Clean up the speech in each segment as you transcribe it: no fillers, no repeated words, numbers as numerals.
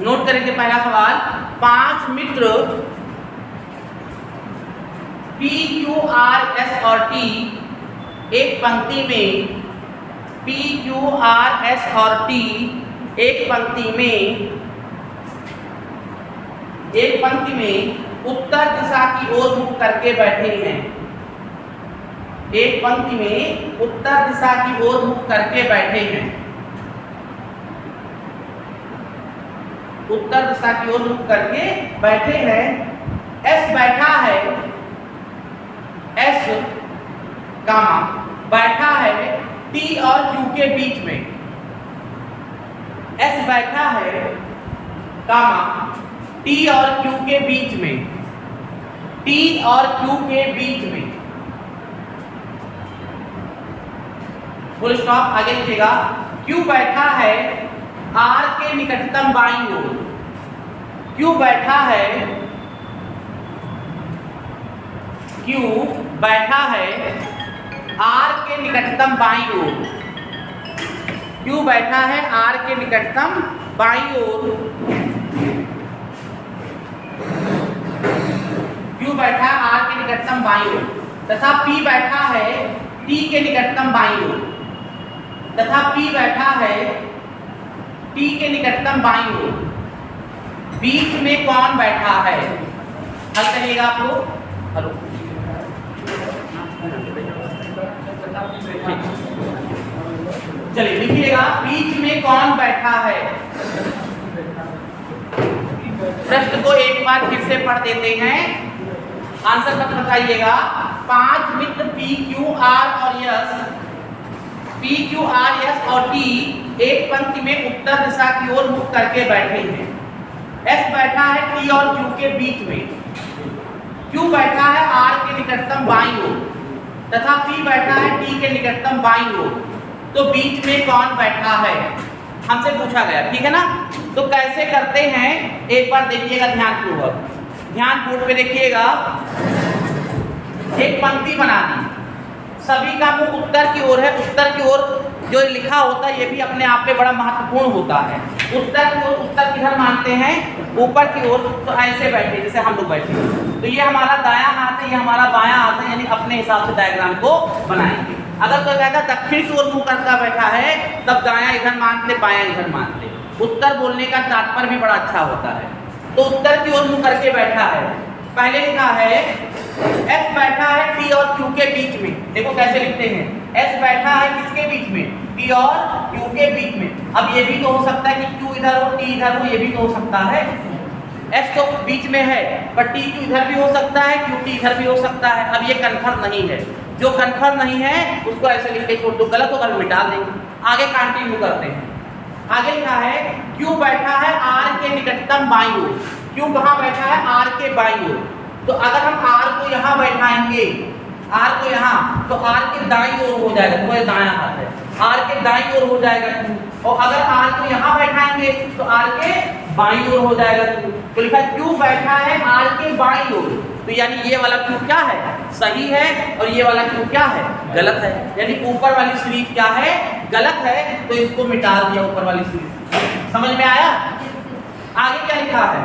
Note करेंगे पहला सवाल, 5 मित्र P, Q, R, S और T एक पंक्ति में P, Q, R, S और T एक पंक्ति में उत्तर दिशा की ओर मुख करके बैठे हैं। एक पंक्ति में उत्तर दिशा की ओर मुख करके बैठे हैं। उत्तर दिशा की ओर मुख करके बैठे हैं। S बैठा है, S कामा बैठा है T और Q के बीच में। S बैठा है कामा T और Q के बीच में। T और Q के बीच में फुल स्टॉप। आगे लिखिएगा, Q बैठा है R के निकटतम बाईं ओर। Q बैठा है, Q बैठा है R के निकटतम बाईं ओर। Q बैठा है R के निकटतम बाईं ओर। Q बैठा है R के निकटतम बाईं ओर तथा P बैठा है T के निकटतम बाईं ओर। तथा P बैठा है T के निकटतम बाईं ओर। बीच में कौन बैठा है? हल करिएगा आप लोग। हेलो, चलिए लिखिएगा, बीच में कौन बैठा है? प्रश्न को एक बार फिर से पढ़ देते हैं, आंसर मत बताइएगा। 5 मित्र P, Q, R और S, P, Q, R, S और T एक पंक्ति में उत्तर दिशा की ओर मुख करके बैठे हैं। S बैठा है T और Q के बीच में। Q बैठा है R के निकटतम बाईं ओर तथा P बैठा है T के निकटतम बाईं ओर। तो बीच में कौन बैठा है? हमसे पूछा गया, ठीक है ना। तो कैसे करते हैं एक बार देखिएगा ध्यानपूर्वक। ध्यान बोर्ड पे देखिएगा, एक पंक्ति बना दी, सभी का मुंह उत्तर की ओर है। उत्तर की ओर जो लिखा होता है ये भी अपने आप में बड़ा महत्वपूर्ण होता है। उत्तर की ओर, उत्तर किधर मानते हैं? ऊपर की ओर। तो ऐसे बैठे जैसे हम लोग बैठे, तो ये हमारा दायां हाथ है, ये हमारा बायां हाथ है, यानी अपने हिसाब से डायग्राम को बनाएंगे। अगर कोई कहता दक्षिण की ओर मुंह करता बैठा है तब दायां इधर मानते, बायां इधर मानते। उत्तर बोलने का तात्पर्य भी बड़ा अच्छा होता है। तो उत्तर की ओर मुंह करके बैठा है। पहले लिखा है S बैठा है T और Q के बीच में। देखो कैसे लिखते हैं, S बैठा है किसके बीच में? T और Q के बीच में। अब ये भी तो हो सकता है कि Q इधर हो, T इधर हो, ये भी तो हो सकता है। S तो बीच में है पर T Q इधर भी हो सकता है, Q T इधर भी हो सकता है। अब ये कन्फर्म नहीं है। जो कन्फर्म नहीं है उसको ऐसे लिख के छोड़ दो, गलत होगा मिटा देंगे। आगे कंटिन्यू करते हैं। आगे लिखा है Q बैठा है R के निकटतम बाईं ओर। Q कहाँ बैठा है? R के बाईं ओर। तो अगर हम R को यहाँ बैठाएंगे, R को यहाँ, तो R के दाईं ओर हो जाएगा। तो दायां हाथ है, R के दाईं ओर हो जाएगा Q। और अगर R को यहाँ बैठाएंगे तो R के बाईं ओर हो जाएगा Q। तो लिखा Q बैठा है R के बाईं ओर। तो यानी ये वाला Q क्या है? सही है, और ये वाला Q क्या है? गलत है। यानी ऊपर वाली सीरीज क्या है? गलत है। तो इसको मिटा दिया ऊपर वाली सीरीज। समझ में आया? आगे क्या लिखा है?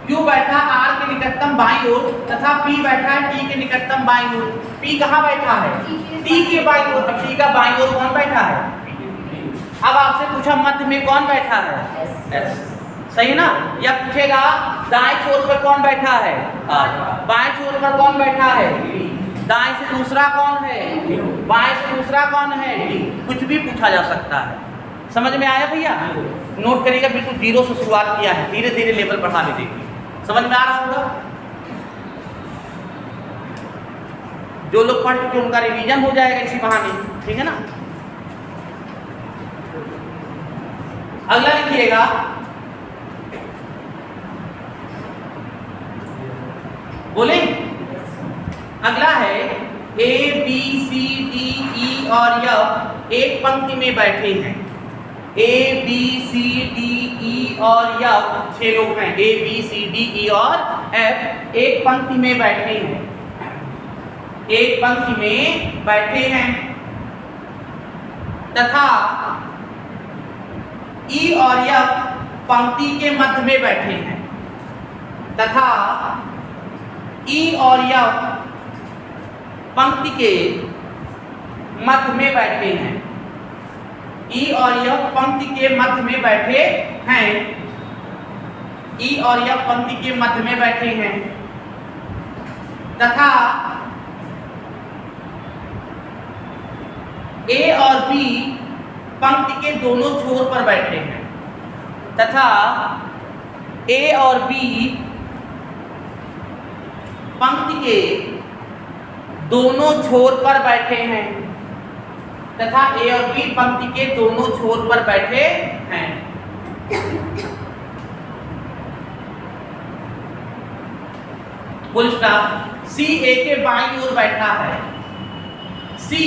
Q बैठा R के निकटतम बाईं ओर तथा P बैठा है T के निकटतम बाईं ओर। P कहाँ बैठा है? T के बाईं ओर। अब T का बाईं ओर कौन बैठा है? अब आपसे पूछा मध्य में कौन बैठा है? S। सही है ना। या पूछेगा दाएं छोर पर कौन बैठा है? R। बाएं छोर पर कौन बैठा है? T। दाएं से दूसरा कौन है? बाएं से दूसरा कौन है? T। कुछ भी पूछा जा सकता है। समझ में आया भैया? नोट करिएगा, बिल्कुल जीरो से शुरुआत किया है, धीरे धीरे लेवल बढ़ा ले देखिए। समझ में आ रहा होगा? जो लोग पढ़ चुके उनका रिवीजन हो जाएगा इसी बहाने, ठीक है ना। अगला लिखिएगा, बोले अगला है A B C D E और F एक पंक्ति में बैठे हैं। A B C D E और F 6 लोग हैं। A B C D E और F एक पंक्ति में बैठे हैं। एक पंक्ति में बैठे हैं तथा E और F पंक्ति के मध्य में बैठे हैं तथा ई और यफ पंक्ति के मध्य में बैठे हैं। ई और यफ पंक्ति के मध्य में बैठे हैं। ई और यफ पंक्ति के मध्य में बैठे हैं तथा ए और बी पंक्ति के दोनों छोर पर बैठे हैं तथा ए और बी पंक्ति के दोनों छोर पर बैठे हैं तथा ए और बी पंक्ति के दोनों छोर पर बैठे हैं। Full stop. सी ए के बाईं ओर बैठा है। सी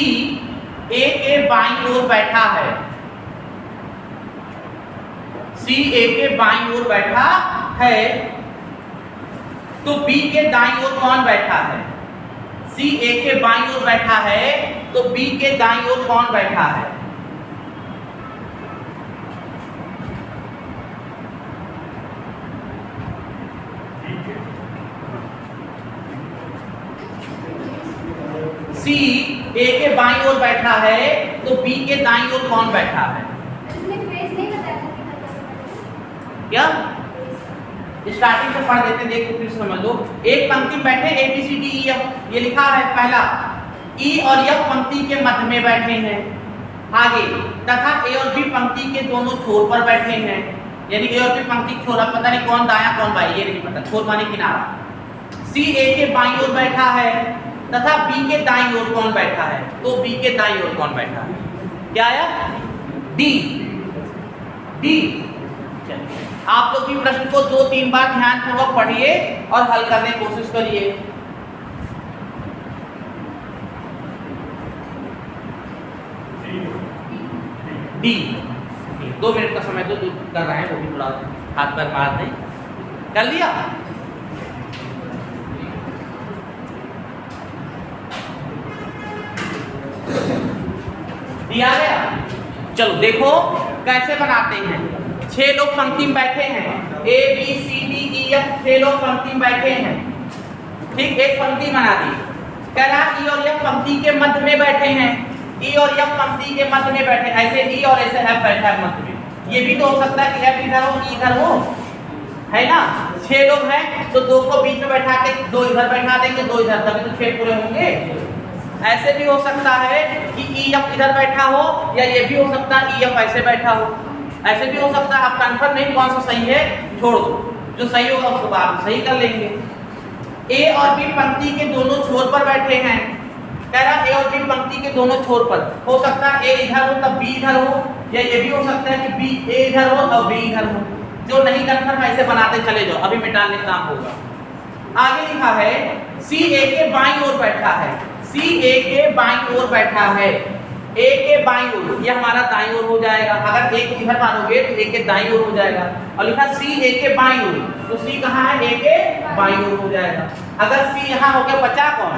ए के बाईं ओर बैठा है। सी ए के बाईं ओर बैठा है तो बी के दाईं ओर कौन बैठा है? सी ए के बाईं ओर बैठा है तो बी के दाईं ओर कौन बैठा है? सी ए के बाईं ओर बैठा है तो बी के दाईं ओर कौन बैठा है? क्या स्टार्टिंग से पढ़ देते, देखो फिर समझ लो। एक पंक्ति में बैठे A B C D E F, ये लिखा है पहला। ई और एफ पंक्ति के मध्य में बैठे हैं। आगे तथा ए और बी पंक्ति के दोनों छोर पर बैठे हैं। यानी ए और बी पंक्ति छोर, पता नहीं कौन दाया कौन बाई, ये नहीं पता। छोर माने किनारा। सी ए के बाईं ओर बैठा है तथा बी के दाईं ओर कौन बैठा है? तो बी के दाईं ओर कौन बैठा है? क्या आया? डी। डी। आप लोग भी प्रश्न को 2-3 बार ध्यानपूर्वक पढ़िए और हल करने की कोशिश करिए। डी। 2 मिनट का समय तो कर रहे हैं, वो भी थोड़ा हाथ पैर मार दें। कर लिया? दिया गया? चलो देखो कैसे बनाते हैं। 6 लोग पंक्ति में बैठे हैं। A B C D E F 6 लोग पंक्ति में बैठे हैं। ठीक, एक पंक्ति बना दी। कह रहा ई और एफ पंक्ति के मध्य में बैठे हैं। ई और एफ पंक्ति के मध्य में बैठे, ऐसे ई और ऐसे एफ बैठा है मध्य में। ये भी तो हो सकता है कि एफ इधर हो ई इधर हो, है ना। 6 लोग हैं तो 2 को बीच में बैठा के 2 इधर बैठा देंगे, 2 इधर, तभी तो 6 पूरे होंगे। ऐसे भी हो सकता है कि ई एफ इधर बैठा हो, या ये भी हो सकता है ई एफ ऐसे बैठा हो। ऐसे भी हो सकता है। आप कंफर्म नहीं कौन सा सही है, छोड़ दो, जो सही होगा उसको बाद में सही कर लेंगे। ए और बी पंक्ति के दोनों छोर पर बैठे हैं। कह रहा ए और बी पंक्ति के दोनों छोर पर, हो सकता है ए इधर हो तब बी इधर हो, या ये भी हो सकता है कि बी ए इधर हो और बी इधर हो। जो नहीं कंफर्म ऐसे बनाते चले जाओ, अभी मिटाने का काम होगा। आगे लिखा है सी ए के बाईं ओर बैठा है। सी ए के बाईं ओर बैठा है। ए के बाईं ओर, ये हमारा दाईं ओर हो जाएगा। अगर एक इधर मानोगे तो ए के दाईं ओर हो जाएगा। और लिखा सी ए के बाईं ओर, तो सी कहाँ है? ए के बाईं ओर हो जाएगा। अगर सी यहाँ हो गया, बचा कौन?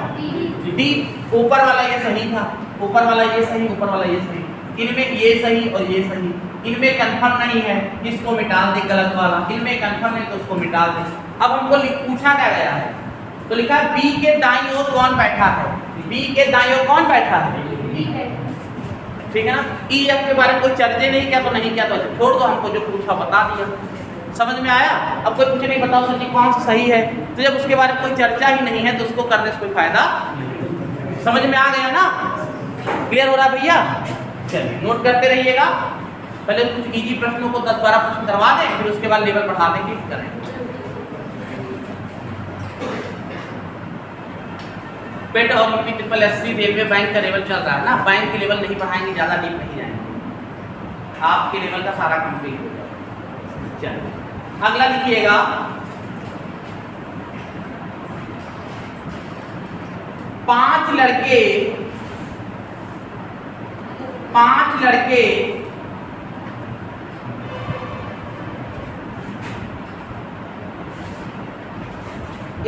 डी। ऊपर वाला ये सही था, ऊपर वाला ये सही, ऊपर वाला ये सही। इनमें ये सही और ये सही। इनमें कंफर्म नहीं है, इसको मिटा दे, गलत वाला। इनमें कंफर्म है तो उसको मिटा दे। अब हमको पूछा क्या गया है, तो लिखा बी के दाईं ओर कौन बैठा है? बी के दाईं ओर कौन बैठा है? ठीक है ना। ई एफ के बारे में कोई चर्चे नहीं किया तो नहीं किया तो छोड़ दो, हमको जो पूछा बता दिया। समझ में आया? अब कोई पूछे नहीं बताओ सर जी कौन सा सही है, तो जब उसके बारे में कोई चर्चा ही नहीं है तो उसको करने से कोई फायदा। समझ में आ गया ना? क्लियर हो रहा भैया? चलिए नोट करते रहिएगा। पहले कुछ इजी प्रश्नों को 10-12 प्रश्न करवा दें, फिर उसके बाद लेवल बढ़ा देंगे, करें। पेट और UP triple SC railway bank का लेवल चल रहा है ना। बैंक के लेवल नहीं बढ़ाएंगे, ज़्यादा डीप नहीं जाएंगे, आपके लेवल का सारा कंप्लीट हो जाएगा। चलिए अगला लिखिएगा, पांच लड़के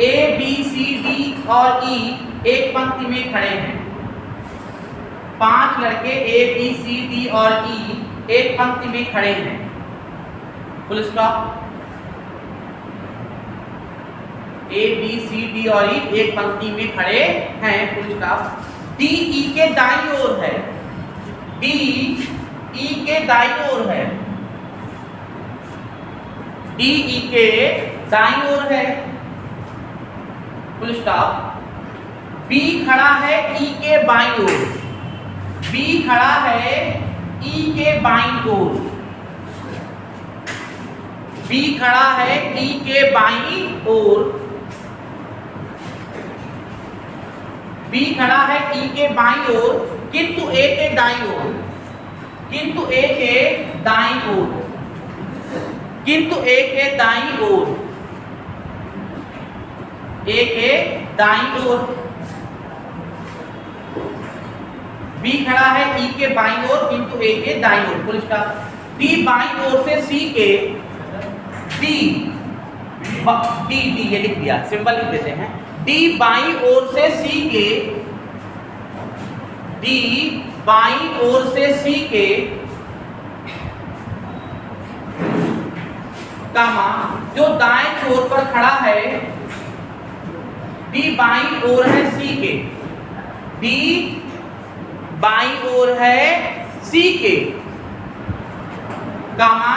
ए बी सी डी और ई एक पंक्ति में खड़े हैं। 5 लड़के ए बी सी डी और ई एक पंक्ति में खड़े हैं। Full stop. A B C D और ई एक पंक्ति में खड़े हैं, फुल स्टॉप। डी ई के दाईं ओर है, डी ई के दाईं ओर है, डी ई के दाईं ओर है, फुल स्टॉप। बी खड़ा है ई के बाईं ओर, बी खड़ा है ई के बाईं ओर, बी खड़ा है ई के बाईं ओर, बी खड़ा है ई के बाईं ओर, किंतु ए के दाईं ओर, किंतु ए के दाईं ओर, किंतु ए के दाईं ओर, ए के दाईं ओर। बी खड़ा है ई के बाईं ओर किंतु ए के दाईं ओर, फुल स्टॉप। डी बाईं ओर से सी के, डी डी ये लिख दिया, सिंबल लिख देते हैं। डी बाईं ओर से सी के, डी बाईं ओर से सी के, कामा जो दाएं छोर पर खड़ा है, डी बाईं ओर है सी के, डी बाईं ओर है सी के, कामा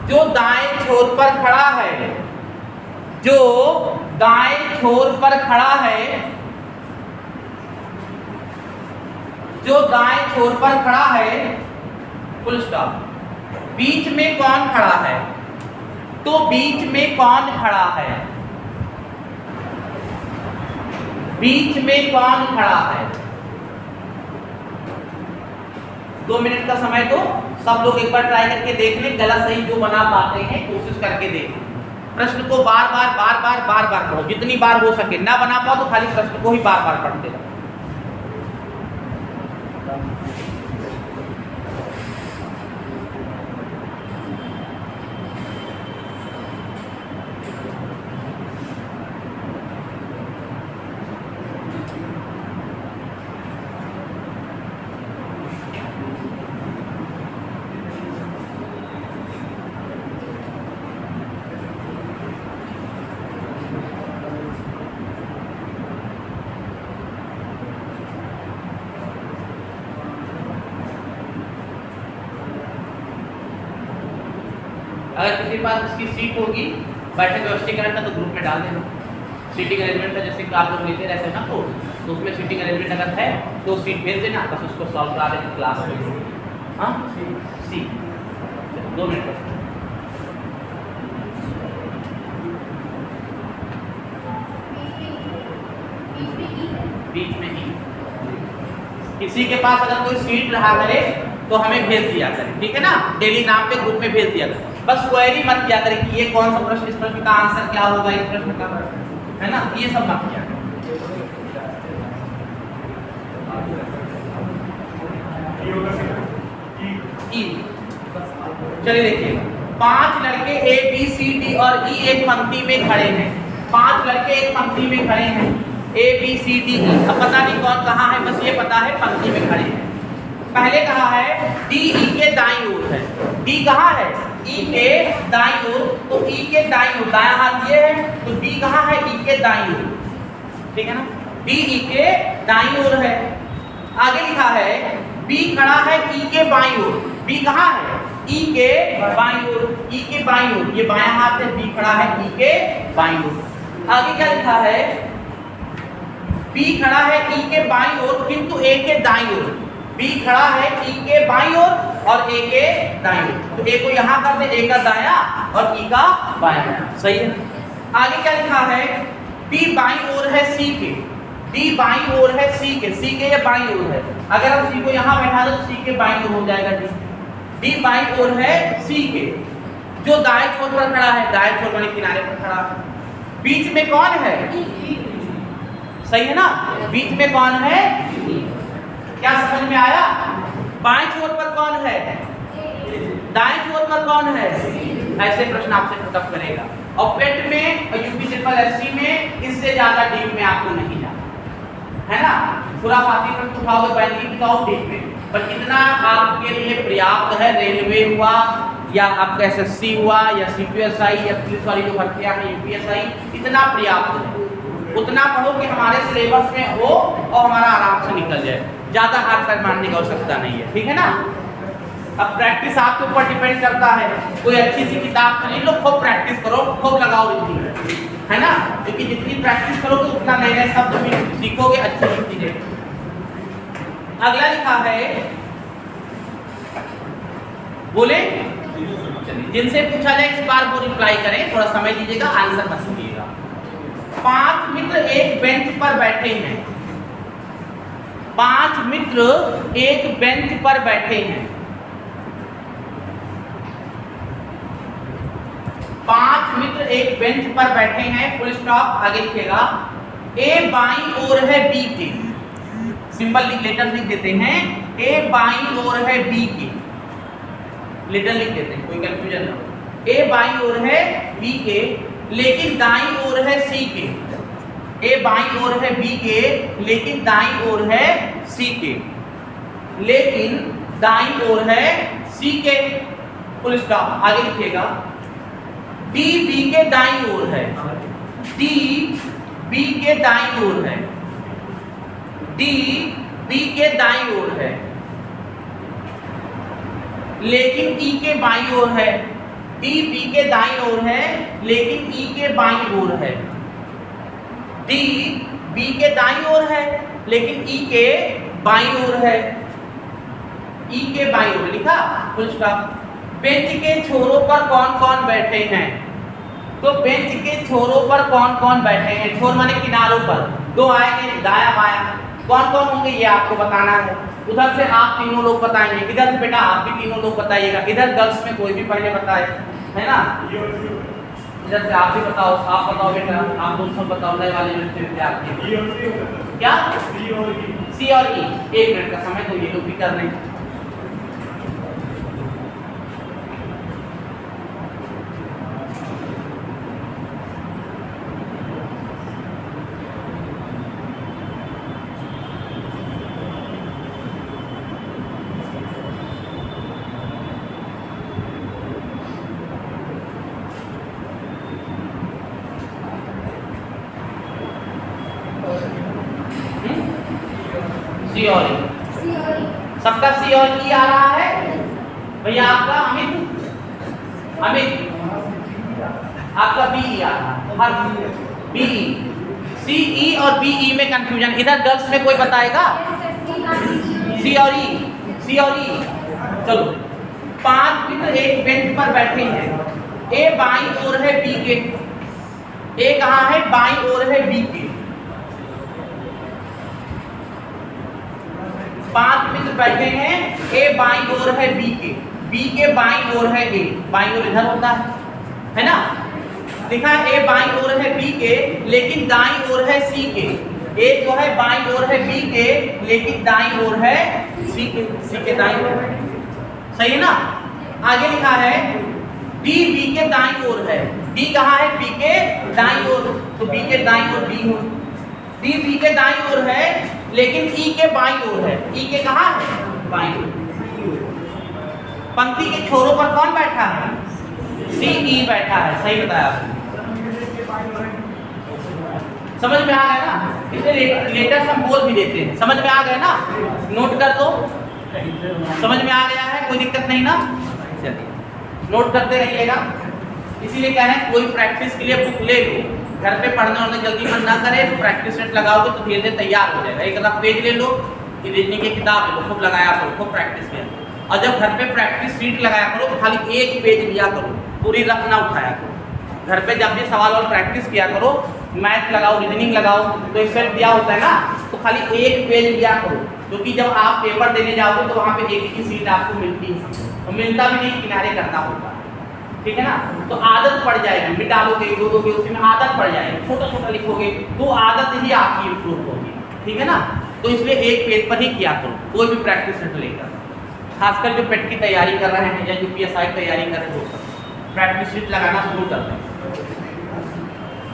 जो दाएं छोर पर खड़ा है, जो दाएं छोर पर खड़ा है, जो दाएं छोर पर खड़ा है, फुल स्टॉप। बीच में कौन खड़ा है, तो बीच में कौन खड़ा है, बीच में कौन खड़ा है। 2 मिनट का समय दो, सब लोग एक बार ट्राई करके देख लें, गलत सही जो बना पाते हैं कोशिश करके देखें। प्रश्न को बार बार पढ़ो, जितनी बार हो सके। ना बना पाओ तो खाली प्रश्न को ही बार बार पढ़ते रहो। अगर किसी के पास इसकी सीट होगी बैठक व्यवस्थीकरण का तो ग्रुप में डाल देना। सीटिंग अरेंजमेंट का जैसे आप लोग लेते रहते हैं ना, तो उसमें सीटिंग अरेंजमेंट अगर है तो सीट भेज देना, बस उसको सॉल्व करा देना क्लास में। हाँ सी 2 मिनट बीच में ही किसी के पास अगर कोई सीट रहा करे तो हमें भेज दिया करें, ठीक है ना। डेली नाम पे ग्रुप में भेज दिया करें। बस क्वेरी मत किया करें कि ये कौन सा प्रश्न, इस प्रश्न का आंसर क्या होगा, इस प्रश्न का, है ना, ये सब मत किया करें। चलिए देखिए, 5 लड़के ए बी सी डी और ई एक पंक्ति में खड़े हैं। 5 लड़के एक पंक्ति में खड़े हैं, ए बी सी डी ई। अब पता नहीं कौन कहाँ है, बस ये पता है पंक्ति में खड़े हैं। पहले कहा है डी ई के दाईं ओर है, डी कहाँ है, ई के दाईं ओर, तो ई के दाईं ओर दायां हाथ ये है, तो डी कहाँ है, ई के दाईं ओर, ठीक है ना। डी ई के दाईं ओर है। आगे लिखा है बी खड़ा है ई के बाईं ओर, बी कहाँ है, ई के बाईं ओर, ई के बाईं ओर, ये बायां हाथ है, बी खड़ा है ई के बाईं ओर। आगे क्या लिखा है, बी खड़ा है ई के बाईं ओर किंतु ए के दाईं ओर, बी खड़ा है ई के बाईं ओर और ए के दाईं ओर, तो ए को यहाँ कर दे, ए का दायां और ई का बायां, सही है। आगे क्या लिखा है, डी बाईं ओर है सी के, डी बाईं ओर है सी के, सी के ये बाईं ओर है। अगर हम सी को यहाँ बैठा दो तो सी के बाईं ओर हो जाएगा डी। डी बाईं ओर है सी के, जो दाएं छोर पर खड़ा है, दाएं छोर वाले किनारे पर खड़ा है। बीच में कौन है, सही है ना, बीच में कौन है, क्या समझ में आया। बाएं छोर पर कौन है, दाएं छोर पर कौन है, ऐसे प्रश्न आपसे पुटअप करेगा। और पेट में और यूपी ट्रिपल एससी में इससे ज्यादा डीप में आपको नहीं जाना, है ना। खुराफाती प्रश्न उठाओगे बैंकिंग का डीप में, पर इतना आपके लिए पर्याप्त है। रेलवे हुआ, या आपका एसएससी हुआ या सीपीएसआई या पुलिस वाली जो भर्तियां हैं यूपीएसआई, इतना पर्याप्त है। उतना पढ़ो कि हमारे सिलेबस में हो और हमारा आराम से निकल जाए, ज़्यादा हार्ड कर मानने की आवश्यकता नहीं है, ठीक है ना। अब प्रैक्टिस आपके ऊपर डिपेंड करता है, कोई अच्छी सी किताब खरीद लो, खूब प्रैक्टिस करो, खूब लगाओ रीडिंग, है ना, क्योंकि जितनी प्रैक्टिस करोगे उतना नए नए शब्द भी सीखोगे, अच्छी चीजें। अगला लिखा है, बोले चलिए जिनसे पूछा जाए इस बार वो रिप्लाई करें, थोड़ा समय दीजिएगा, आंसर मत सुनिएगा। 5 मित्र एक बेंच पर बैठे हैं। 5 मित्र एक बेंच पर बैठे हैं। 5 मित्र एक बेंच पर बैठे हैं, फुल स्टॉप, आगे लिखेगा। ए बाईं ओर है बी के, सिंबल लेटर लिख देते हैं, ए बाईं ओर है बी के, लेटर लिख देते हैं, कोई कंफ्यूजन ना हो। ए बाईं ओर है बी के, लेकिन दाईं ओर है सी के। ए बाईं ओर है बी के, लेकिन दाईं ओर है सी के, लेकिन दाईं ओर है सी के, फुल स्टॉप, आगे लिखिएगा। डी बी के दाईं ओर है, डी बी के दाईं ओर है, डी बी के दाईं ओर है, लेकिन ई के बाईं ओर है। डी बी के दाईं ओर है, लेकिन ई के बाईं ओर है। डी बी के दाईं ओर है, लेकिन ई के बाईं ओर है। ई के बाईं ओर लिखा, फुल स्टॉप। बेंच के छोरों पर कौन कौन बैठे हैं? तो बेंच के छोरों पर कौन कौन बैठे हैं? छोर माने किनारों पर, दो आएंगे दाया बाया, कौन कौन होंगे ये आपको बताना है। उधर से आप तीनों लोग बताएंगे, इधर से बेटा आप भी तीनों लोग बताइएगा, इधर गर्ल्स में कोई भी पहले बताए, है ना। इधर से आप भी बताओ, आप बताओ बेटा, आप दोनों बताओ, नए वाले जो विद्यार्थी क्या सी और ई। 1 मिनट का समय तो ये लोग भी कर रहे हैं। सी और ई, सबका सी और ई आ रहा है भैया। आपका अमित, अमित आपका बी ई आ रहा है, हर बी ई, सी ई और बी ई में कंफ्यूजन। इधर गर्ल्स में कोई बताएगा सी और ई, सी और ई। चलो 5 मित्र एक बेंच पर बैठे हैं। ए बाईं ओर है बी के, ए कहाँ है? बाईं ओर है बी के। 5 मित्र बैठे हैं, ए बाईं ओर है बी के बाईं ओर है ए, बाईं ओर इधर होता है ना। लिखा है ए बाईं ओर है बी के, लेकिन दाईं ओर है सी के। ए जो है बाईं ओर है बी के, लेकिन दाईं ओर है सी के दाईं ओर, सही है ना। आगे लिखा है डी बी के दाईं ओर है। डी कहाँ है? बी के दाईं ओर, तो बी के दाईं ओर डी हो। डी बी के दाईं ओर है, लेकिन ई के बाईं ओर है। ई के कहाँ है? बाईं ओर। पंक्ति के छोरों पर कौन बैठा है? सी ई बैठा है, सही बताया आपने। समझ में आ गया ना? इसलिए लेटर हम बोल भी देते हैं, समझ में आ गया ना? नोट कर दो, समझ में आ गया है, कोई दिक्कत नहीं ना। चलिए नोट करते रहिएगा। इसीलिए कह रहे हैं कोई प्रैक्टिस के लिए बुक ले लो, घर पे पढ़ने वाले जल्दी मन ना करे, तो प्रैक्टिस सेट लगाओगे तो धीरे धीरे तैयार हो जाएगा। एक रफ पेज ले लो, ये रीजनिंग की किताब ले लो, खूब लगाया करो, खूब प्रैक्टिस किया। और जब घर पे प्रैक्टिस शीट लगाया करो तो खाली एक पेज लिया करो, पूरी रफ ना उठाया करो। घर पे जब भी सवाल और प्रैक्टिस किया करो, मैथ लगाओ, रीजनिंग लगाओ, तो एक सेट दिया होता है ना, तो खाली एक पेज लिया करो, क्योंकि जब आप पेपर देने जाओगे तो वहाँ पे एक ही सीट आपको मिलती है, तो मिलता भी नहीं, किनारे करना होता है, ठीक है ना। तो आदत पड़ जाएगी, मिटालोगे दोगे, उसी में आदत पड़ जाएगी, छोटा छोटा लिखोगे तो आदत ही आपकी इम्प्रूव होगी, ठीक है ना। तो इसलिए एक पेज पर ही किया करो, कोई भी प्रैक्टिस सेट लेकर, खासकर जो पेट की तैयारी कर रहे हैं या यूपीएसआई की तैयारी कर रहे हो, प्रैक्टिस शीट लगाना शुरू कर दें।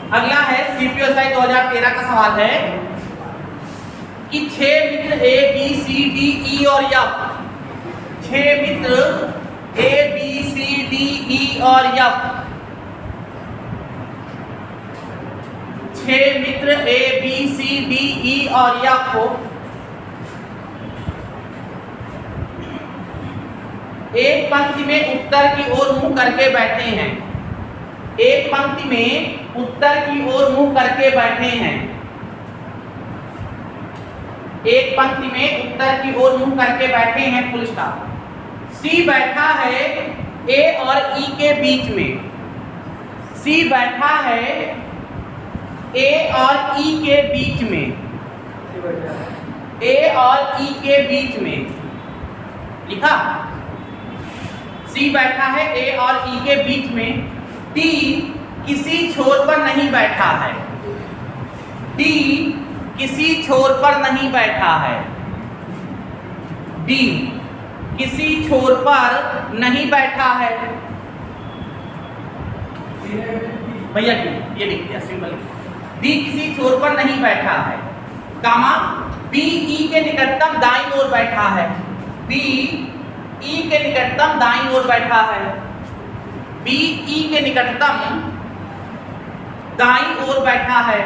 अगला है सीपीएसआई 2013 का सवाल है कि 6 मित्र A B C D E और एफ, 6 मित्र A B C D E और एफ, 6 मित्र A B C D E और एफ को एक पंक्ति में उत्तर की ओर मुंह करके बैठे हैं। एक पंक्ति में उत्तर की ओर मुंह करके बैठे हैं। एक पंक्ति में उत्तर की ओर मुंह करके बैठे हैं, फुल स्टॉप। सी बैठा है ए और ई के बीच में। सी बैठा है ए और ई के बीच में। ए और ई के बीच में लिखा। सी बैठा है ए और ई के बीच में। डी किसी छोर पर नहीं बैठा है। डी किसी छोर पर नहीं बैठा है। डी किसी छोर पर नहीं बैठा है। भैया ये लिख दिया सिंपल। डी किसी छोर पर नहीं बैठा है, कामा बी ई के निकटतम दाईं ओर बैठा है। बी ई के निकटतम दाईं ओर बैठा है। बी ई के निकटतम दाईं ओर बैठा है।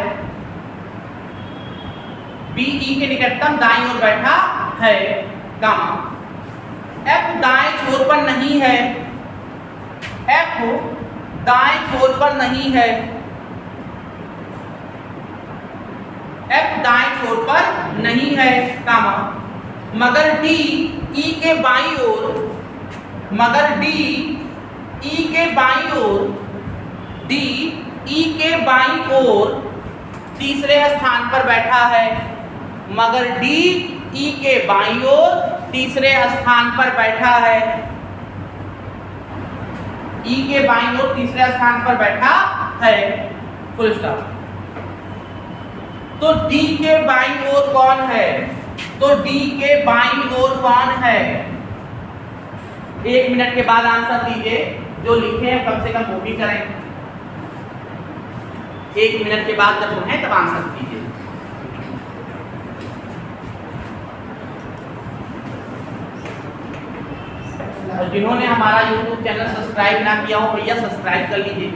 बी ई के निकटतम दाईं ओर बैठा है, कामा एफ दाएं छोर पर नहीं है। एफ दाएं छोर पर नहीं है। एफ दाएं छोर पर नहीं है, कामा मगर डी ई के बाईं ओर, मगर डी ई के बाईं ओर, डी ई के बाईं ओर तीसरे स्थान पर बैठा है। मगर डी ई के बाईं ओर तीसरे स्थान पर बैठा है। ई के बाईं ओर तीसरे स्थान पर बैठा है, फुल स्टॉप। तो डी के बाईं ओर कौन है? तो डी के बाईं ओर कौन है? 1 मिनट के बाद आंसर दीजिए। जो लिखे हैं कम से कम वो भी करें। 1 मिनट के बाद जब सुने तब आंसर दीजिए। और जिन्होंने हमारा YouTube चैनल सब्सक्राइब ना किया हो भैया सब्सक्राइब कर लीजिए।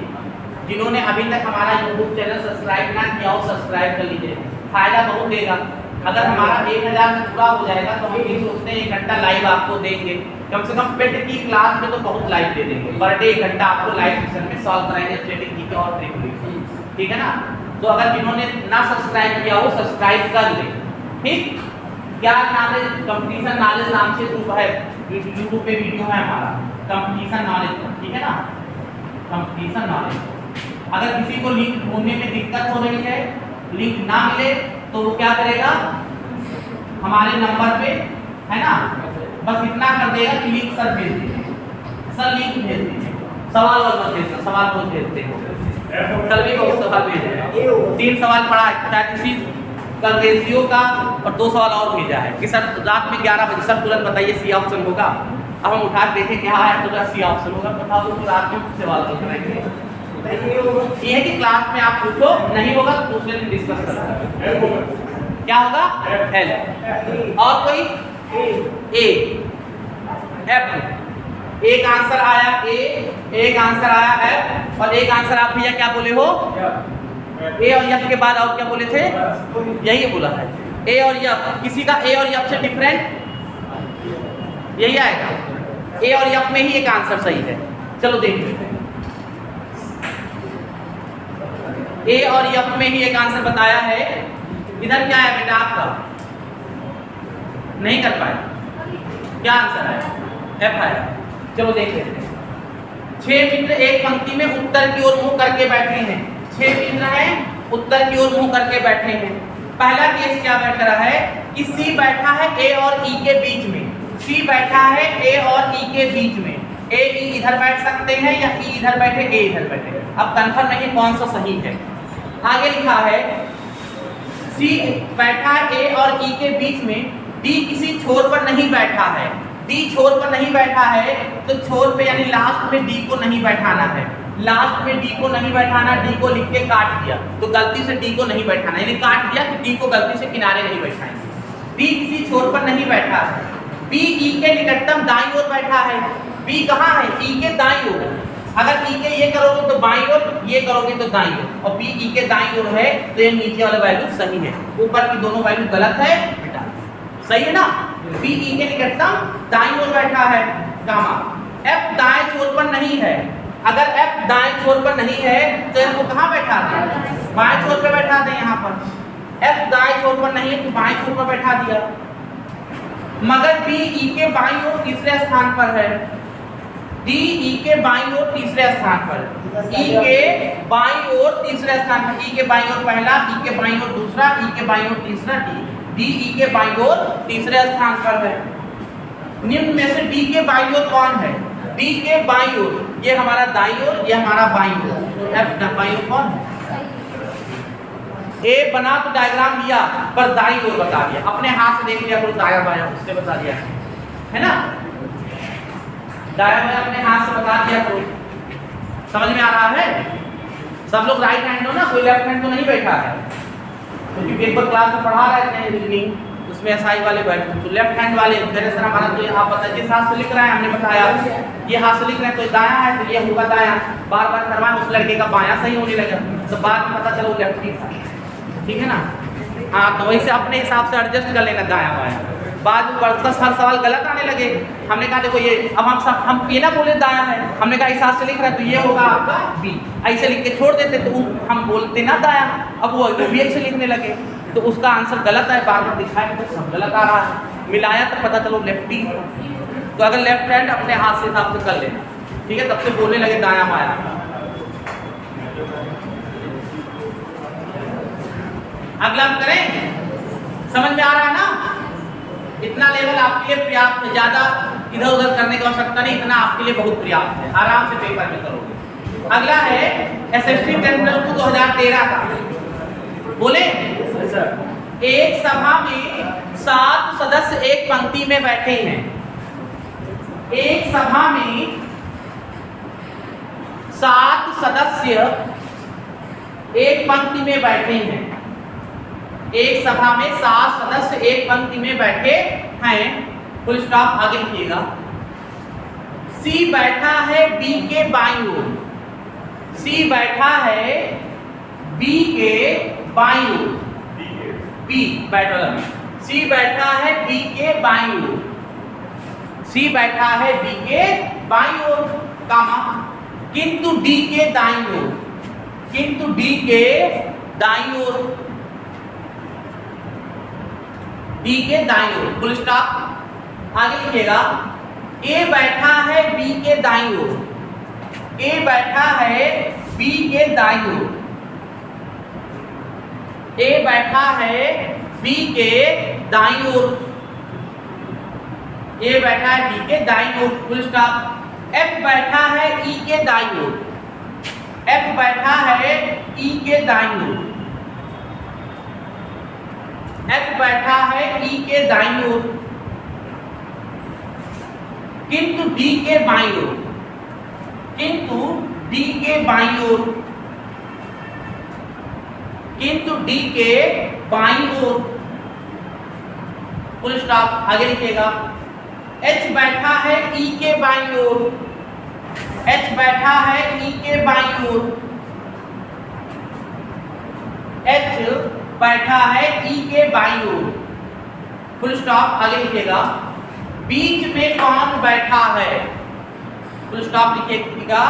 जिन्होंने अभी तक हमारा YouTube चैनल सब्सक्राइब ना किया हो सब्सक्राइब कर लीजिए, फायदा बहुत देगा। अगर हमारा 1000 पूरा हो जाएगा तो हम ये सोचते हैं 1 घंटा लाइव आपको देंगे। कम से कम पेट की क्लास में तो बहुत लाइव दे देंगे। पर डे 1 घंटा आपको लाइव सेशन में सॉल्व कराएंगे स्टैटिक जीके और ट्रिक, ठीक है ना। तो अगर जिन्होंने ना सब्सक्राइब किया हो सब्सक्राइब कर ले, ठीक। क्या नॉलेज कंपटीशन नॉलेज नाम से ग्रुप है, यूट्यूब पे वीडियो है हमारा कंपटीशन नॉलेज, ठीक है ना, कंपटीशन नॉलेज। अगर किसी को लिंक ढूंढने में दिक्कत हो रही है, लिंक ना मिले तो वो क्या करेगा, हमारे नंबर पे है ना, बस इतना कर देगा कि लिंक सर भेज दीजिए, सर लिंक भेज दीजिए। सवाल और मत भेजना, सवाल बहुत भेजते हो, कल भी बहुत सवाल भेजे। 3 सवाल पढ़ा है कल रेशियो का और 2 सवाल और भेजा है कि सर रात में 11 बजे सर तुरंत बताइए सी ऑप्शन होगा। अब हम उठा के देखें क्या है तो सी ऑप्शन होगा, बताओ तो रात में सवाल करेंगे। ये है कि क्लास में आप पूछो, नहीं होगा तो दूसरे दिन डिस्कस करो। क्या होगा? एल। और कोई? ए, एफ। एक आंसर आया ए, एक आंसर आया एफ, और एक आंसर आप भैया क्या बोले हो? ए और एफ के बाद और क्या बोले थे? यही बोला है, ए और एफ। किसी का ए और एफ से डिफरेंट यही आएगा। ए और एफ में ही एक आंसर सही है। चलो देखिए, ए और एफ में ही एक आंसर बताया है। इधर क्या है बेटा आपका? नहीं कर पाए, क्या आंसर है? एफ है। चलो देख लेते हैं। 6 मित्र एक पंक्ति में उत्तर की ओर मुंह करके बैठे हैं। 6 मित्र हैं, उत्तर की ओर मुंह करके बैठे हैं। पहला केस क्या बैठ रहा है कि सी बैठा है ए और ई के बीच में। सी बैठा है ए और ई के बीच में। ए ई इधर बैठ सकते हैं या ई इधर बैठे, ए इधर बैठे। अब कंफर्म नहीं कौन सा सही है। आगे लिखा है सी बैठा है ए और ई के बीच में। डी किसी छोर पर नहीं बैठा है। डी छोर पर नहीं बैठा है तो छोर पे यानी लास्ट में डी को नहीं बैठाना है। लास्ट में डी को नहीं बैठाना, डी को लिख के काट दिया तो गलती से डी को नहीं बैठाना, यानी काट दिया कि डी को गलती से किनारे नहीं बैठाएंगे। बी किसी छोर पर नहीं बैठा है। बी ई के निकटतम दाईं ओर बैठा है। बी कहाँ है, ई के दाईं ओर। अगर ई के ये करोगे तो बाईं ओर, ये करोगे तो दाईं ओर, और बी ई के दाईं ओर है तो ये नीचे वाला वैल्यू सही है, ऊपर की दोनों वैल्यू गलत है, बेटा सही है ना। बी ई के निकटतम दाईं ओर बैठा है, गामा। एफ दाएं छोर पर नहीं है, अगर एफ दाएं छोर पर नहीं है तो इनको कहाँ बैठा दें, बाएं छोर पर बैठा दें। यहाँ पर एफ दाएं छोर पर नहीं है तो बाएं छोर पर बैठा दिया। मगर बी ई के बाईं ओर तीसरे स्थान पर है, डी ई के बाईं ओर तीसरे स्थान पर, ई के बाईं ओर तीसरे स्थान पर, ई के बाईं ओर पहला, ई के बाईं ओर दूसरा, ई के बाईं ओर तीसरा, डी ई के बाईं ओर तीसरे स्थान पर है। निम्न में से डी के बाईं ओर कौन है, डी के बाईं ओर, ये हमारा दाईं ओर, ये हमारा बाईं ओर, एफ बाईं ओर कौन है। ए बना तो डायग्राम दिया पर दाईं ओर बता दिया, अपने हाथ से देख लिया करो दाया बाया, उससे बता दिया है ना, दाया बाया अपने हाथ से बता दिया करो। समझ में आ रहा है। सब लोग राइट हैंड हो ना, कोई लेफ्ट हैंड तो नहीं बैठा है, क्योंकि पेपर क्लास में पढ़ा रहे थे रीजनिंग, उसमें एसआई वाले बैठे तो लेफ्ट हैंड वाले मेरे सर हमारा, तो आप बताइए हाथ से लिख रहे हैं, हमने बताया ये हाथ से लिख रहे हैं तो दायां है, तो ये होगा दायां, बार बार करवाएं, उस लड़के का बायां सही होने लगा तो बाद में पता चलो लेफ्ट ठीक था, ठीक है ना। हाँ तो वैसे अपने हिसाब से एडजस्ट कर लेना दायां बायां, बाद में बढ़ता हर सवाल गलत आने लगे। हमने कहा देखो ये अब हम ये ना बोले दायां है, हमने कहा इस हाथ से लिख रहा है तो ये होगा आपका बी, ऐसे लिख के छोड़ देते तो हम बोलते ना दायां, अब वो भी ऐसे लिखने लगे तो उसका आंसर गलत है, बार बार दिखाए तो सब गलत आ रहा है, मिलाया तो पता चलो लेफ्टी। तो अगर लेफ्ट हैंड अपने हाथ से हिसाब से कर लेना, ठीक है, तब से बोलने लगे दायां बायां। अगला हम करें, समझ में आ रहा है ना, इतना लेवल आपके लिए पर्याप्त है, ज्यादा इधर उधर करने की आवश्यकता नहीं, इतना आपके लिए बहुत पर्याप्त है, आराम से पेपर में करोगे। अगला है एसएसटी 10+2 2013 का। बोले एक सभा में 7 सदस्य एक पंक्ति में बैठे हैं, एक सभा में 7 सदस्य एक पंक्ति में बैठे हैं, एक सभा में 7 सदस्य एक पंक्ति में बैठे हैं, फुल स्टॉप, आगे लिखिएगा। सी बैठा है बी के बाईं ओर, सी बैठा है बी के बाईं ओर, बी बैठा है, सी बैठा है बी के बाईं ओर, सी बैठा है बी के बाईं ओर, कामा, किंतु डी के दाईं ओर, किंतु डी के दाईं ओर, डी के दाईं ओर, फुल स्टॉप, आगे लिखिएगा। ए बैठा है बी के दाईं ओर, ए बैठा है बी के दाईं ओर, ए बैठा है बी के दाईं ओर, ए बैठा है बी के दाईं ओर, फुल स्टॉप। एफ बैठा है ई के दाईं ओर, एफ बैठा है ई के दाईं ओर, एफ बैठा है ई के दाईं ओर, किंतु डी के बाईं ओर, किंतु डी के बाईं ओर, किंतु डी के बाईं ओर, फुल स्टॉप, आगे लिखिएगा। एच बैठा है ई के बाईं ओर, एच बैठा है ई के बाईं ओर, एच बैठा है ई के बाईं ओर, फुल स्टॉप, आगे लिखिएगा। बीच में कौन बैठा है, फुल स्टॉप लिखिएगा,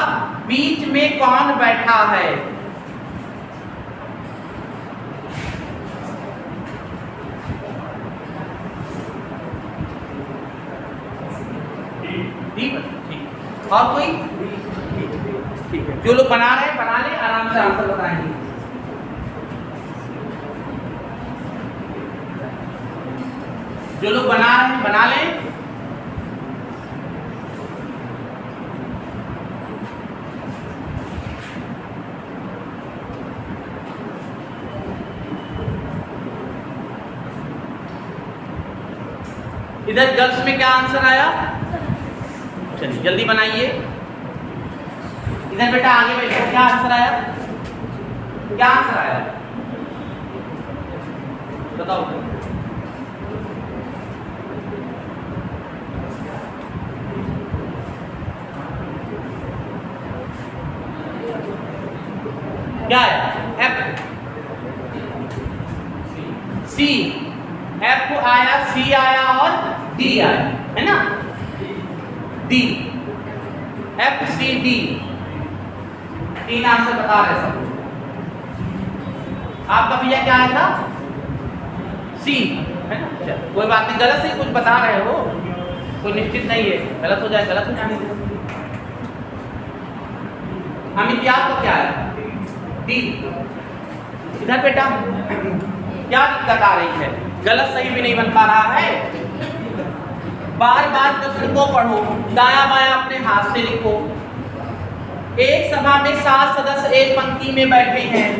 बीच में कौन बैठा है, ठीक, और कोई, ठीक है, जो लोग बना रहे हैं बना लें, आराम से आंसर बताएंगे। जो लोग बना रहे हैं बना लें। इधर गर्ल्स में क्या आंसर आया, चलिए जल्दी बनाइए। इधर बेटा आगे बैठो, क्या आंसर आया, क्या आंसर आया बताओ। क्या आया? एफ सी, एफ आया, सी आया और डी आया, है ना? डी, एफ सी डी, तीन आंसर बता रहे सब। आपका भैया क्या आया था? सी, है ना? कोई बात नहीं, गलत से कुछ बता रहे हो, कोई निश्चित नहीं है, गलत हो जाए गलत हो जाने दो। अमित याद को क्या है? डी। इधर बेटा क्या दिक्कत आ रही है? गलत सही भी नहीं बन पा रहा है। बार बार प्रश्न को पढ़ो, दाया बाया अपने हाथ से लिखो। एक सभा में 7 सदस्य एक पंक्ति में बैठे हैं,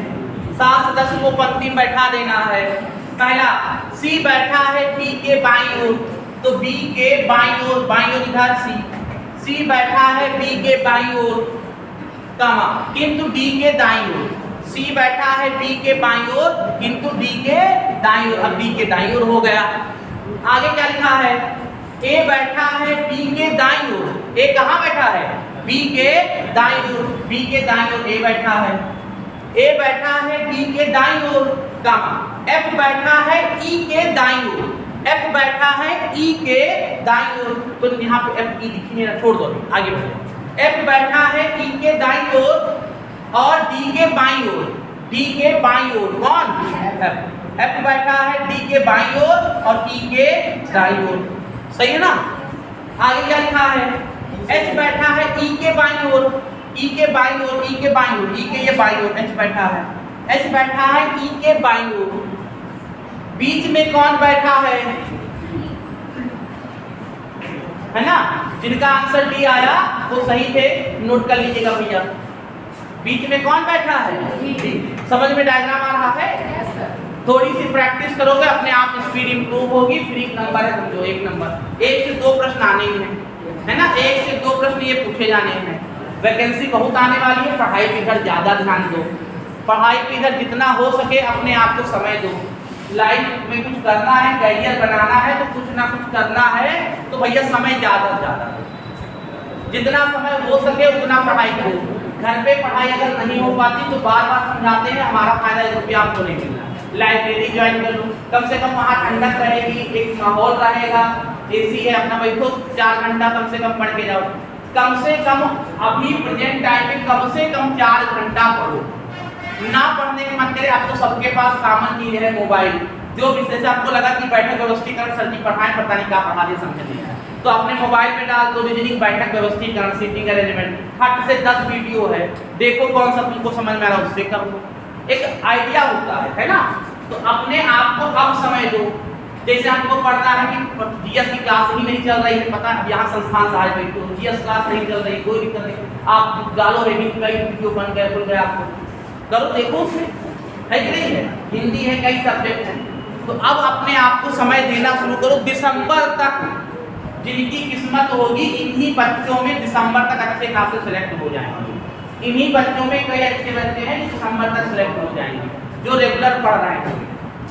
7 सदस्य को पंक्ति में बैठा देना है। पहला, सी बैठा है बी के बाईं ओर, तो बी के बाईं ओर इधर सी बैठा है बी के बाईं ओर, कमा, किंतु डी के दाईं ओर। सी बैठा है बी के बाईं ओर, किंतु डी के दाईं ओर। अब बी के दाईं ओर हो गया। आगे क्या लिखा है? ए बैठा है बी के दाईं ओर। ए कहाँ बैठा है? बी के दाईं ओर, बी के दाईं ओर ए बैठा है। ए बैठा है बी के दाईं ओर, कमा, एफ बैठा है ई के दाईं ओर। एफ बैठा है ई के दाईं ओर, तो यहाँ पे एफ ई लिखी है, छोड़ दो, आगे बढ़ो। एफ बैठा है ई के दाईं ओर और डी के बाईं ओर, डी के बाईं ओर कौन? एफ। एफ बैठा है डी के बाईं ओर और ई के दाईं ओर, सही है ना? आगे क्या लिखा है? एच बैठा है ई के बाईं ओर, ई के बाईं ओर, ई के बाईं ओर, ई के ये बाईं ओर, एच बैठा है, एच बैठा है ई के बाईं ओर। बीच में कौन बैठा है ना? जिनका आंसर डी आया वो सही थे, नोट कर लीजिएगा भैया। बीच में कौन बैठा है? समझ में डायग्राम आ रहा है? थोड़ी सी प्रैक्टिस करोगे अपने आप स्पीड इंप्रूव होगी। फिर एक नंबर है, समझो, एक नंबर, 1 से 2 प्रश्न आने ही हैं, है ना? 1 से 2 प्रश्न ये पूछे जाने हैं। वैकेंसी बहुत आने वाली है, पढ़ाई पे इधर ज़्यादा ध्यान दो, पढ़ाई पे इधर जितना हो सके अपने आप को समय दो। लाइफ में कुछ करना है, करियर बनाना है, तो कुछ ना कुछ करना है, तो भैया समय ज़्यादा से ज़्यादा, जितना समय हो सके उतना पढ़ाई करो। घर पे पढ़ाई अगर नहीं हो पाती तो बार बार समझाते हैं, हमारा फायदा रुपया आपको नहीं मिलना। लाइब्रेरी ज्वाइन कर लो, कम से कम वहाँ ठंडक रहेगी, एक माहौल रहेगा, एसी है, अपना बैठो 4 घंटा कम से कम पढ़ के जाओ। कम से कम अभी प्रेजेंट टाइम में कम से कम 4 घंटा पढ़ो। ना पढ़ने के मन करे, आप तो सबके पास कॉमन चीज है मोबाइल। जो विषय से आपको लगा कि बैठक व्यवस्थीकरण सर जी पढ़ाएं, पता नहीं क्या पढ़ा दे, समझ नहीं आया, तो अपने मोबाइल में डाल दो रीजनिंग बैठक व्यवस्थीकरण सीटिंग अरेंजमेंट, फट से 10 वीडियो है, देखो कौन सा तुमको समझ में आ रहा है उससे कर लो। एक आइडिया होता है ना? तो अपने आप को अब समय दो। जैसे हमको पढ़ना है कि जीएस की क्लास ही नहीं चल रही है, पता है यहाँ संस्थान से आए बैठे हो, जीएस क्लास नहीं चल रही, कोई दिक्कत नहीं, आप डालो रीडिंग कई वीडियो बन गए, खुल गए, आपको करो, देखो उसमें है कि नहीं है, हिंदी है, कई सब्जेक्ट हैं। तो अब अपने आप को समय देना शुरू करो। दिसंबर तक जिनकी किस्मत होगी, इन्हीं बच्चों में दिसंबर तक अच्छे खासे सिलेक्ट हो जाएंगे। इन्हीं बच्चों में कई अच्छे बच्चे हैं दिसंबर तक सिलेक्ट हो जाएंगे, जो रेगुलर पढ़ रहे हैं।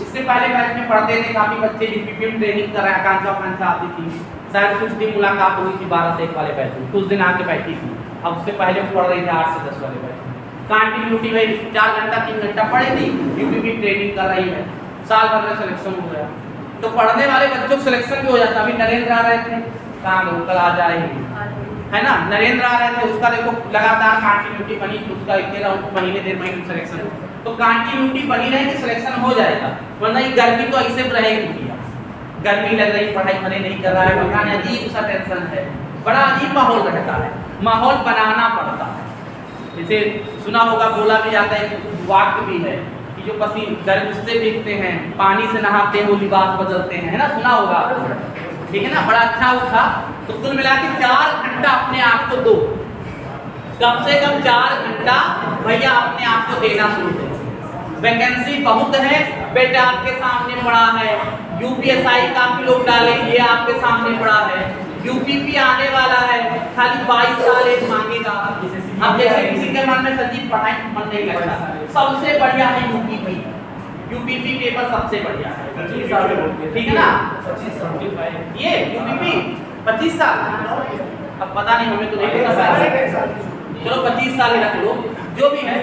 इससे पहले बैच में पढ़ते थे काफ़ी बच्चे, डीपीपी में ट्रेनिंग कर रहे हैं, आकांक्षा आती थी, शायद कुछ दिन मुलाकात हुई थी 12 से 1 वाले बैच में, कुछ दिन आके बैठी थी। अब उससे पहले वो पढ़ रही थी 8 से 10 वाले बैच में, कंटिन्यूटी में 4 घंटा 3 घंटा पढ़ी थी, डीपीपी ट्रेनिंग कर रही है, साल भर में सिलेक्शन हो गया। तो पढ़ने वाले बच्चों को सिलेक्शन भी हो जाता। अभी नरेंद्र आ रहे थे, कहाँ लोग कल आ जाएंगे, है ना? नरेंद्र आ रहे थे, उसका देखो लगातार कंटिन्यूटी बनी, उसका 1 महीने 1.5 महीने सिलेक्शन, तो कंटिन्यूटी बनी रहेगी, सिलेक्शन हो जाएगा। वरना ये गर्मी तो ऐसे रहेगी, गर्मी लग रही, पढ़ाई मने नहीं कर रहा है, पता नहीं, अजीब सा टेंशन है, बड़ा अजीब माहौल रहता है, माहौल बनाना पड़ता है। जैसे सुना होगा, बोला भी जाता है, वाक्य भी है कि जो पसीने गर्म से भीगते हैं, पानी से नहाते हैं, वो लिबास बदलते हैं, है ना? सुना होगा, ठीक है ना? बड़ा अच्छा उठा। तो कुल मिला के 4 घंटा अपने आप को दो, कम से कम 4 घंटा भैया अपने आप को देना शुरू करो। वैकेंसी बहुत है बेटा, आपके सामने पड़ा है, यूपीएसआई काफी लोग डाले, ये आपके सामने पड़ा है, यूपीपी आने वाला है, खाली 22 साल एक मांगेगा। अब जैसे किसी के मन में सजीव पढ़ाई मन नहीं लगता, सबसे बढ़िया है यूपीपी, यूपीपी पेपर सबसे बढ़िया है, ठीक है ना? 25 साल ये यूपीपी 25 साल, अब पता नहीं, हमें तो नहीं पता, चलो 25 साल रख लो। जो भी है।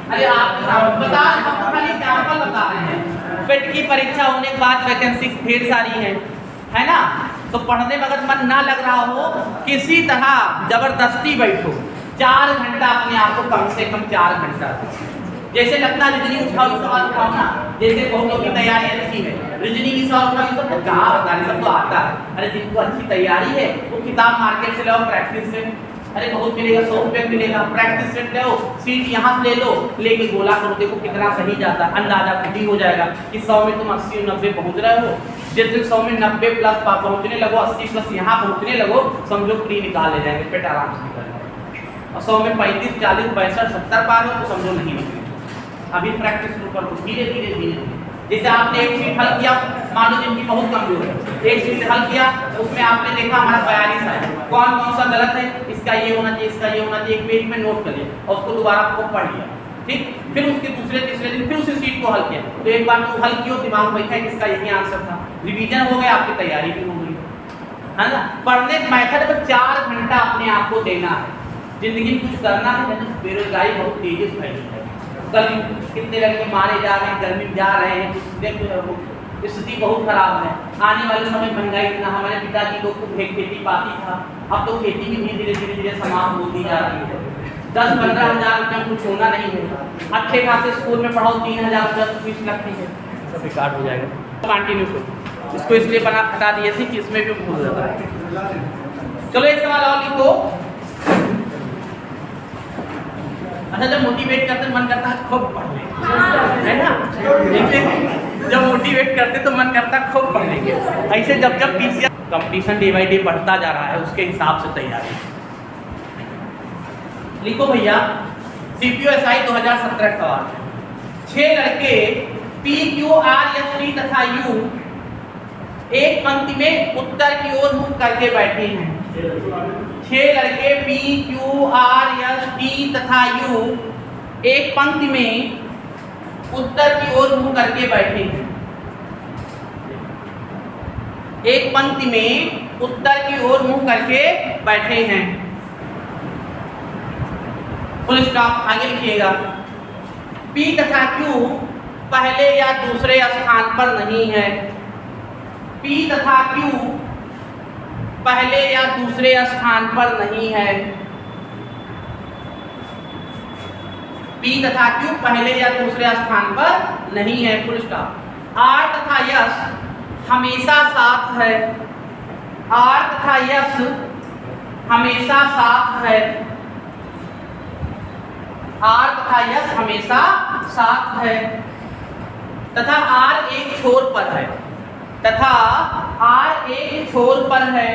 अरे आप बता, हम तो खाली एग्जाम्पल बता रहे हैं। पेट की परीक्षा होने के बाद वैकेंसी ढेर सारी है ना। तो पढ़ने में अगर मन ना लग रहा हो, किसी तरह जबरदस्ती बैठो, 4 घंटा अपने आप को कम से कम 4 घंटा, जैसे लगता है रीजनिंग उठाओ सवाल उठाओ ना, जैसे बहुत लोग की तैयारी अच्छी है, रीजनिंग की सवाल उठाओ सब कहाँ बता रहे, सब तो आता है। अरे जिनको अच्छी तैयारी है वो किताब मार्केट से लो, प्रैक्टिस से, अरे बहुत मिलेगा, 100 रुपये मिलेगा, प्रैक्टिस सेट लो, सीट यहाँ से ले लो, लेके गोला करो, देखो कितना सही जाता है, अंदाजा खुद ही हो जाएगा कि 100 में तुम 80 90 पहुँच रहे हो। जिस दिन 100 में 90 प्लस पहुँचने लगो, 80 प्लस यहाँ पहुँचने लगो, समझो प्री निकाल ले जाएंगे, पेट आराम से निकल जाएगा। और 100 में 35 40 65 70 पार हो तो समझो नहीं निकले। अभी प्रैक्टिस शुरू कर दो, धीरे धीरे धीरे धीरे। जैसे आपने एक शीट हल किया, मान लो जिनकी बहुत कमजोर है, एक शीट हल किया, उसमें आपने देखा हमारा 42 है, कौन कौन सा गलत है, इसका ये होना चाहिए, इसका ये होना चाहिए, एक पेज में नोट कर लिया और उसको दोबारा आपको पढ़ लिया, ठीक। फिर उसके दूसरे तीसरे दिन फिर उसी शीट को हल किया, तो एक बार तो हल किया, दिमाग में बैठा इसका यही आंसर था, रिवीजन हो गया, आपकी तैयारी भी हो गई, है ना। पढ़ने का मेथड पर 4 घंटा अपने आप को देना है। जिंदगी में कुछ करना है तो बेरोजगारी बहुत तेजी से फैली है। कल कितने लड़के मारे जा रहे हैं, गर्मी में जा रहे हैं, स्थिति बहुत खराब है। आने वाले समय महंगाई इतना, हमारे पिताजी को खेती पाती था, अब तो खेती भी धीरे धीरे समाप्त होती जा रही है। 10-15 हज़ार रुपये कुछ होना नहीं है। अच्छे खासे स्कूल में पढ़ाओ 3000 रुपये फीस लगती है, सब रिकॉर्ड हो जाएगा। कंटिन्यू करो, इसको इसलिए बना हटा दिए थे कि इसमें भी भूल जाता है। चलो एक सवाल और लिखो। अच्छा, जब मोटिवेट करते मन करता है खूब पढ़ लेंगे, है ना। जब मोटिवेट करते तो मन करता है खूब पढ़ लेंगे। ऐसे जब PCR competition day by day बढ़ता जा रहा है, उसके हिसाब से तैयारी लिखो भैया। CPO-SI 2017 सवाल है। 6 लड़के P, Q, R, S, T तथा U एक पंक्ति में उत्तर की ओर मुख करके बैठे हैं। 6 लड़के P, Q, R, S, T तथा U एक पंक्ति में उत्तर की ओर मुंह करके बैठे हैं। एक पंक्ति में उत्तर की ओर मुंह करके बैठे हैं। फुल स्टॉप, आगे लिखिएगा। P तथा Q पहले या दूसरे स्थान पर नहीं है। P तथा Q पहले या दूसरे स्थान पर नहीं है। P तथा Q पहले या दूसरे स्थान पर नहीं है, फुल स्टॉप। R तथा S हमेशा साथ है। R तथा S हमेशा साथ है। R तथा S हमेशा साथ है तथा R एक छोर पर है। तथा R एक छोर पर है।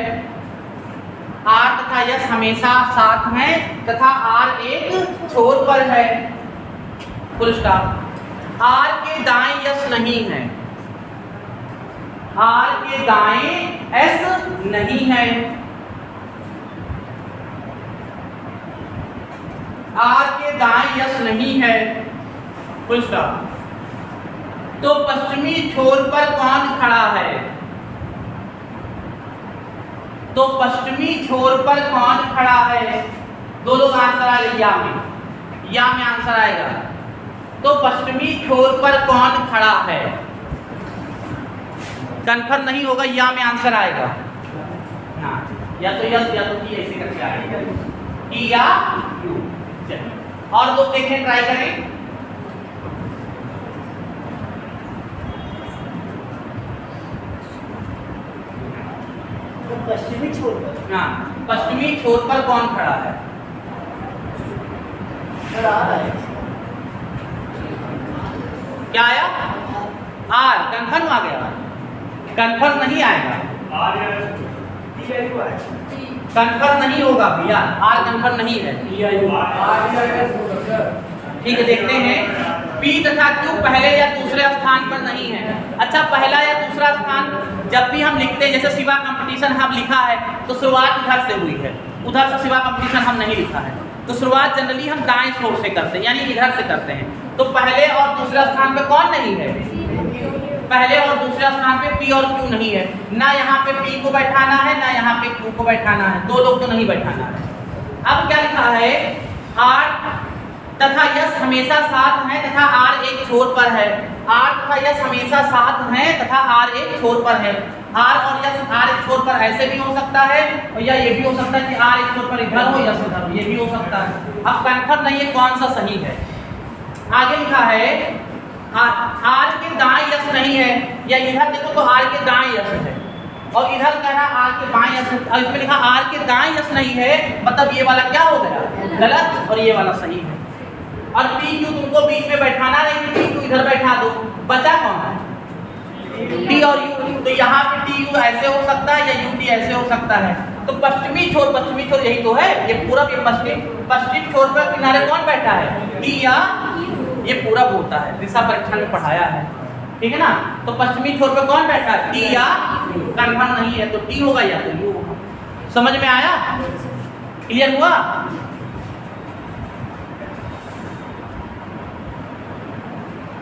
R तथा S हमेशा साथ हैं तथा R एक छोर पर है, फुल स्टॉप। R के दाएं S नहीं है। R के दाएं S नहीं है। R के दाएं S नहीं है, फुल स्टॉप। तो पश्चिमी छोर पर कौन खड़ा है? तो पश्चिमी छोर पर कौन खड़ा है? दो लोग आंसर आएगा, या में आंसर आएगा। तो पश्चिमी छोर पर कौन खड़ा है? कन्फर्म नहीं होगा, या में आंसर आएगा। हाँ, या तो यस या तो टी, ऐसे करके आएगा, टी या यू। चलिए और लोग देखें, ट्राई करें। पश्चिमी छोर पर, हाँ, पश्चिमी छोर पर कौन खड़ा है? क्या आया? आर। कन्फर्म आ गया? कन्फर्म नहीं आएगा, कन्फर्म नहीं होगा भैया, आर कन्फर्म नहीं है। ठीक है, देखते हैं। P तथा Q पहले या दूसरे स्थान पर नहीं है। अच्छा, पहला या दूसरा स्थान जब भी हम लिखते हैं, जैसे शिवा कंपटीशन हम लिखा है तो शुरुआत इधर से हुई है, उधर से शिवा कंपटीशन हम नहीं लिखा है, तो शुरुआत जनरली हम दाएं छोर से करते हैं, यानी इधर से करते हैं। तो पहले और दूसरे स्थान पे कौन नहीं है? पहले और दूसरे स्थान पे P और Q नहीं है। ना यहाँ पे P को बैठाना है, ना यहाँ पे Q को बैठाना है, दो लोग तो नहीं बैठाना है। अब क्या लिखा है, आर तथा यस हमेशा साथ हैं तथा आर एक छोर पर है। आर तथा यस हमेशा साथ हैं तथा आर एक छोर पर है। आर और यस आर एक छोर पर ऐसे भी हो सकता है, और या ये भी हो सकता है कि आर एक छोर पर इधर हो, यस इधर हो, ये भी हो सकता है। अब कंफर्म नहीं है कौन सा सही है। आगे लिखा है आर के दाएं यस नहीं है, या इधर देखो तो आर के दाएं यस है, और इधर कह रहा आर के बाएं यस, और इसमें लिखा आर के दाएं यस नहीं है, मतलब ये वाला क्या हो गया, गलत, और ये वाला सही है। और पी क्यू तुमको बीच में बैठाना नहीं, पी क्यू इधर बैठा दो, बचा कौन है, टी और यू। तो यहाँ पे टी यू ऐसे हो सकता है, या यू टी ऐसे हो सकता है। तो पश्चिमी छोर यही तो है, ये पूरब, ये पश्चिम छोर पर किनारे कौन बैठा है, टी या ये पूरब होता है, दिशा परीक्षा में पढ़ाया है, ठीक है ना। तो पश्चिमी छोर पर कौन बैठा है, टी या, कंफर्म नहीं है तो टी होगा या तो यू होगा। समझ में आया, क्लियर हुआ।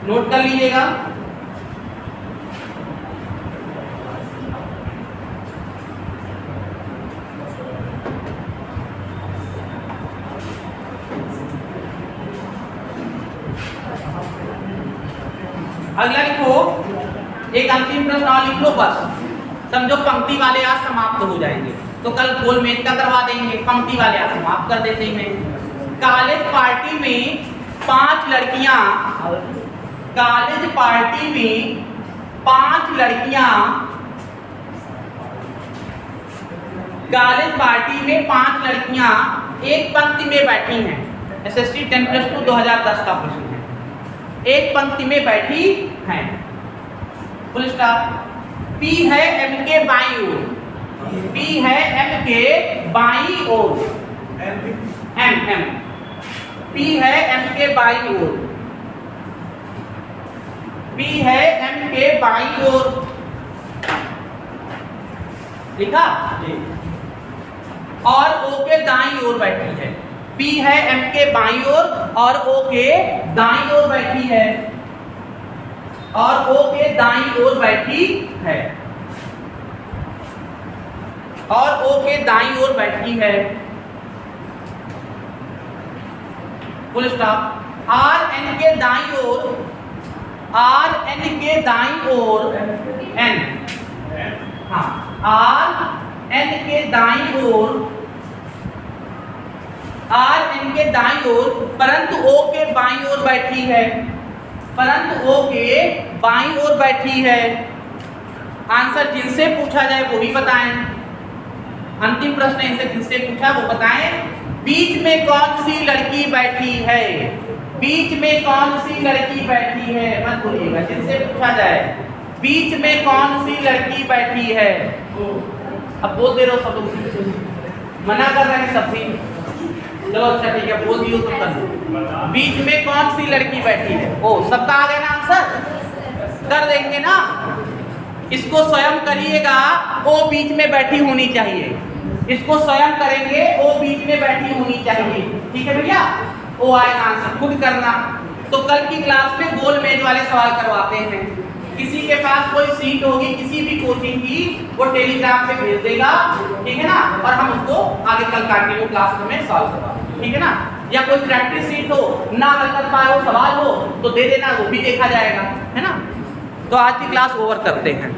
नोट कर लीजिएगा। अगला लिखो, एक अंतिम प्रश्न और लिख लो बस, समझो पंक्ति वाले आज समाप्त हो जाएंगे, तो कल गोलमेज का करवा देंगे, पंक्ति वाले आज समाप्त कर देते हैं। कॉलेज पार्टी में 5 लड़कियां, कॉलेज पार्टी में 5 लड़कियां, कॉलेज पार्टी में 5 लड़कियां एक पंक्ति में बैठी हैं। एसएसटी 10+2 2010 का प्रश्न है, एक पंक्ति में बैठी हैं, फुल स्टॉप। पी है एम के बाईं ओर, पी है एम के बाईं ओर, एम पी है एम के बाईं ओर, पी है एम के बाईं ओर, लिखा, और ओ के दाईं ओर बैठी है। पी है एम के बाईं ओर और ओ के दाईं ओर बैठी है, और ओ के दाईं ओर बैठी है, और ओ के दाईं ओर बैठी है, फुल स्टॉप। आर एन के दाईं ओर, आर एन के दाईं ओर, एन, हाँ, आर एन के दाईं ओर, आर एन के दाईं ओर, परंतु ओ के बाईं ओर बैठी है, परंतु ओ के बाईं ओर बैठी है। आंसर जिनसे पूछा जाए वो भी बताएं। अंतिम प्रश्न इनसे जिनसे पूछा वो बताएं। बीच में कौन सी लड़की बैठी है, बीच में कौन सी लड़की बैठी है, मत बोलिएगा, जिनसे पूछा जाए बीच में कौन सी लड़की बैठी है। अब बोल दे रहे हो सब लोग, मना कर रहे हैं सबसे, चलो अच्छा ठीक है, बोल दियो तो कर। बीच में कौन सी लड़की बैठी है, ओ सबका आ गया ना आंसर, कर देंगे ना। इसको स्वयं करिएगा, ओ बीच में बैठी होनी चाहिए, इसको स्वयं करेंगे, ओ बीच में बैठी होनी चाहिए, ठीक है भैया, ओ आएगा आंसर, खुद करना। तो कल की क्लास में गोल मेज वाले सवाल करवाते हैं, किसी के पास कोई सीट होगी किसी भी कोचिंग की, वो टेलीग्राम पे भेज देगा, ठीक है ना, और हम उसको आगे कल कंटिन्यू क्लास में सॉल्व करवाएंगे, ठीक है ना। या कोई प्रैक्टिस सीट हो, ना हल कर पाए हो सवाल हो तो दे देना, वो भी देखा जाएगा, है ना। तो आज की क्लास ओवर करते हैं।